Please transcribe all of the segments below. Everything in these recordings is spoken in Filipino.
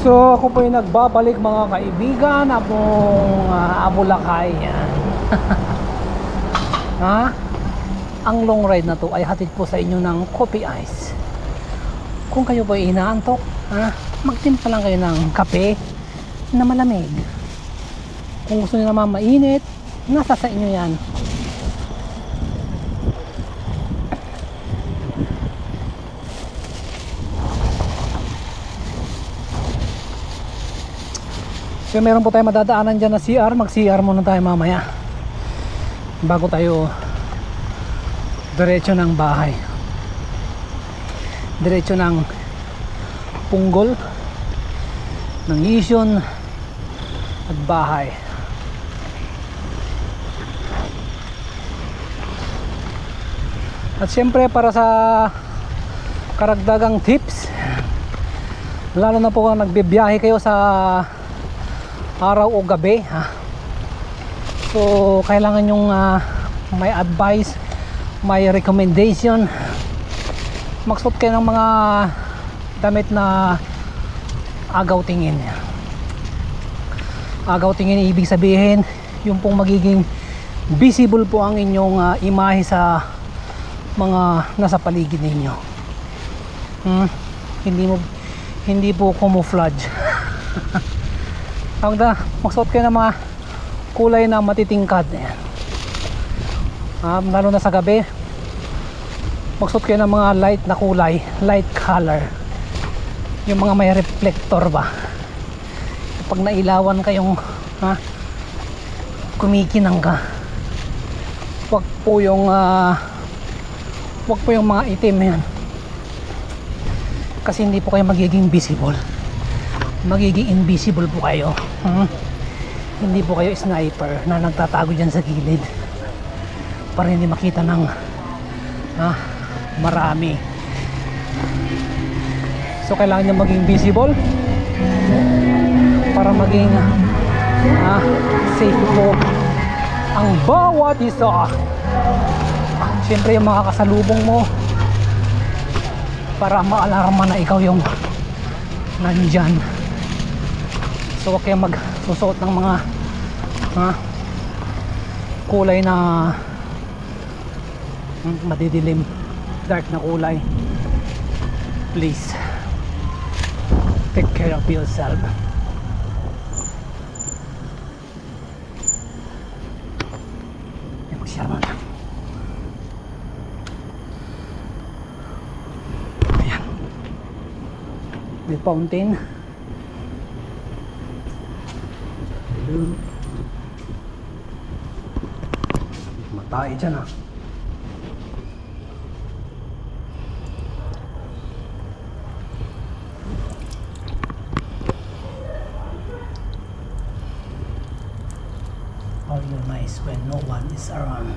So ako po yung nagbabalik mga kaibigan apong Abulakay. Yan. Ha? Ang long ride na to ay hatid po sa inyo ng coffee ice. Kung kayo po ay inaantok, magtimpla lang kayo ng kape na malamig. Kung gusto niyo naman mainit, nasa sa inyo yan. So meron po tayo madadaanan dyan na CR. Mag CR muna tayo mamaya bago tayo diretso ng bahay, diretso ng Punggol, ng Ision at bahay. At syempre para sa karagdagang tips, lalo na po kung nagbibiyahe kayo sa araw o gabi, so kailangan yung may advice, may recommendation. Magsuot kayo ng mga damit na agaw tingin. Agaw tingin ibig sabihin yung pong magiging visible po ang inyong imahe sa mga nasa paligid ninyo. Hindi po camouflage. Magsuot kayo ng mga kulay na matitingkad. Lalo na sa gabi, magsuot kayo ng mga light na kulay, light color, yung mga may reflector ba. Pag nailawan kayong kumikinang ka, wag po yung mga itim yan, kasi hindi po kayo magiging visible, magiging invisible po kayo. Hindi po kayo sniper na nagtatago dyan sa gilid para hindi makita ng marami. So kailangan nyo maging visible para maging safe po ang bawat isa. Siyempre yung mga kasalubong mo, para maalarma na ikaw yung nandyan. So huwag kayong magsusuot ng mga kulay na madidilim, dark na kulay. Please take care of yourself. Mag-share mo na. Ayan, may fountain. Matay dyan All your nice when no one is around.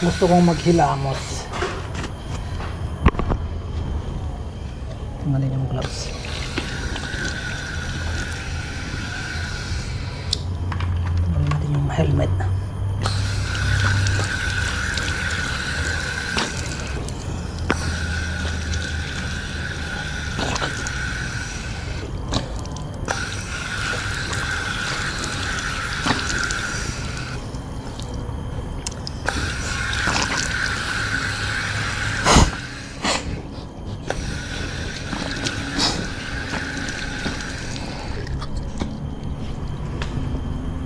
Gusto kong maghilamos. Tingnan yung gloves. Tingnan natin yung helmet.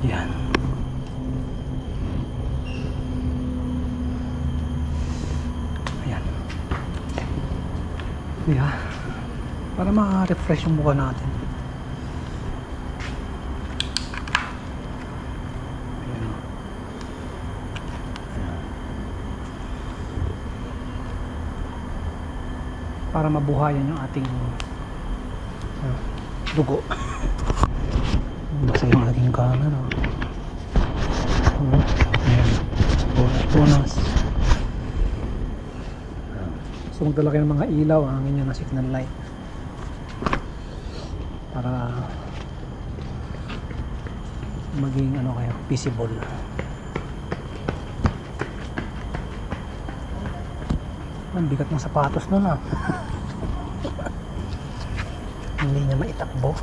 Yan. Ayan. Yeah. Para ma-refresh yung mukha natin. Ayan. Para mabuhayan yung ating dugo. Basta yung ating camera. Petronas. So magdala kayo ng mga ilaw ang inyo na signal light para maging ano kayo, visible. Ang bigat ng sapatos nun ah. Hindi niya maitakbo.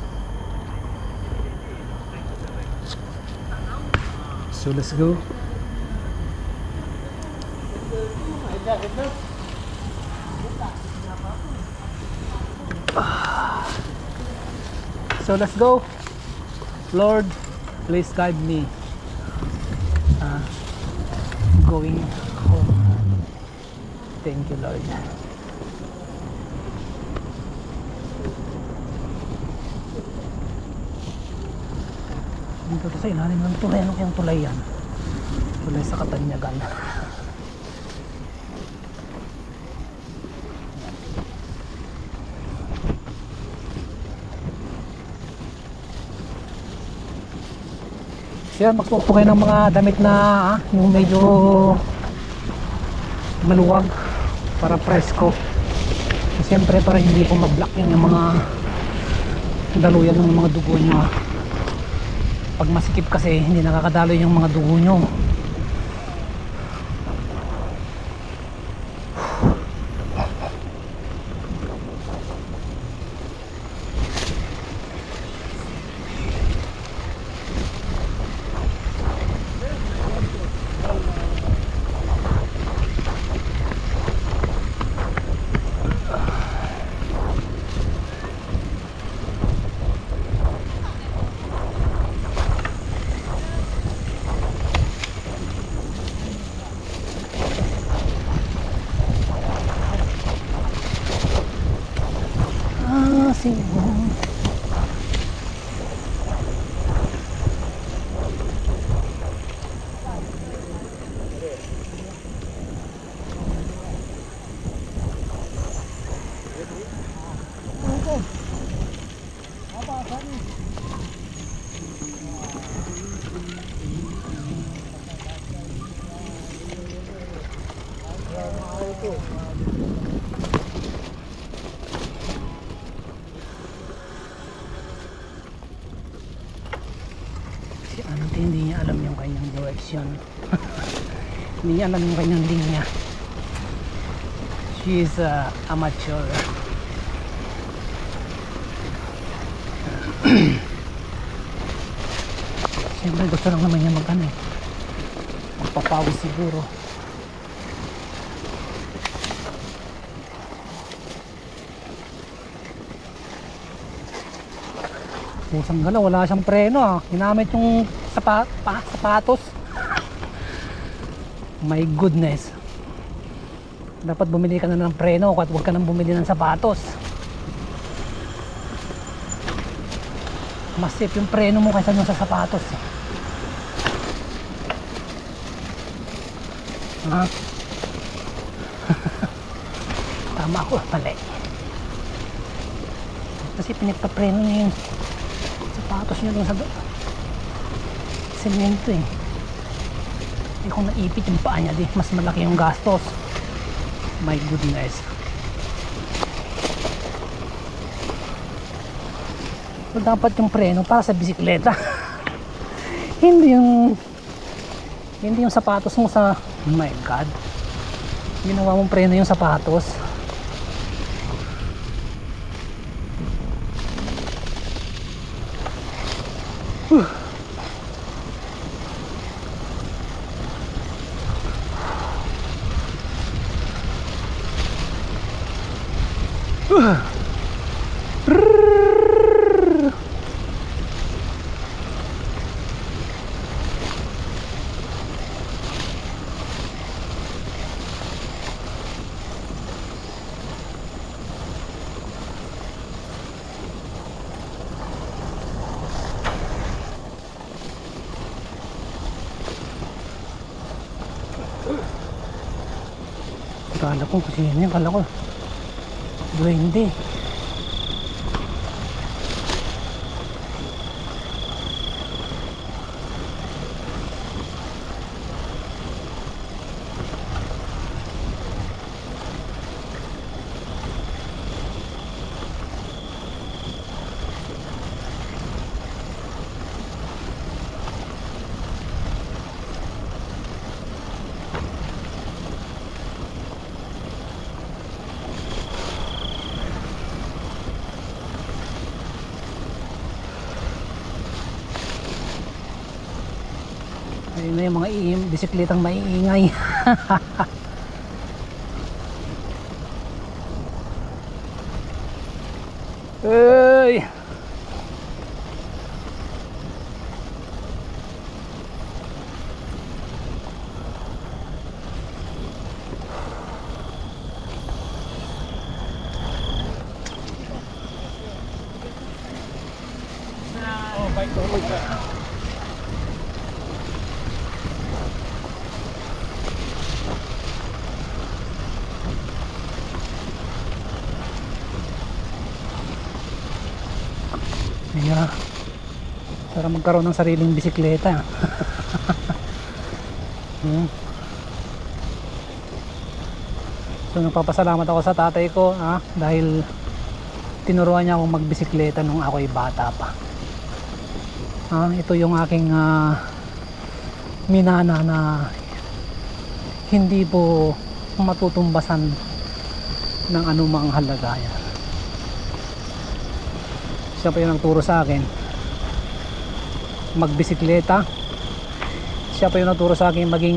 So let's go. So let's go. Lord, please guide me going home. Thank you, Lord. Dito sa ilalim ng tulay. Ano kayang tulay yan? Tulay sa Katanyagan. Kaya magsuot po kayo ng mga damit na yung medyo maluwag para presko. Siyempre para hindi po mag-block yung mga daluyan ng mga dugo nyo. Pag masikip kasi hindi nakakadaloy yung mga dugo nyo. Si Ante hindi niya alam yung kanyang direction. Hindi niya alam yung kanyang linya. She is amateur. Siyempre gusto lang naman niya mag-ano eh, magpapawis siguro. Pusang gala, wala siyang preno ah. Ginamit yung sapatos. My goodness. Dapat bumili ka na ng preno at huwag ka nang bumili ng sapatos. Mas safe yung preno mo kaysa yung sa sapatos. Ha? Tama ako, mali. Kasi pinagpapreno niya yung sapatos niya dun sa semento eh. Eh kung naipit yung paa niya, di mas malaki yung gastos. My goodness. So, dapat yung preno para sa bisikleta. hindi yung sapatos mo sa, oh my god, ginawa mong preno yung sapatos. Kala ko kasi yan, kala ko duwende. Ayun na yung mga bisikletang maiingay. Hey! Yeah. Para magkaroon ng sariling bisikleta. So nagpapasalamat ako sa tatay ko dahil tinuruan niya akong magbisikleta nung ako'y bata pa. Ito yung aking minana na hindi po matutumbasan ng anumang halagayan. Siya pa yung nagturo sa akin magbisikleta. Siya pa yung nagturo sa akin maging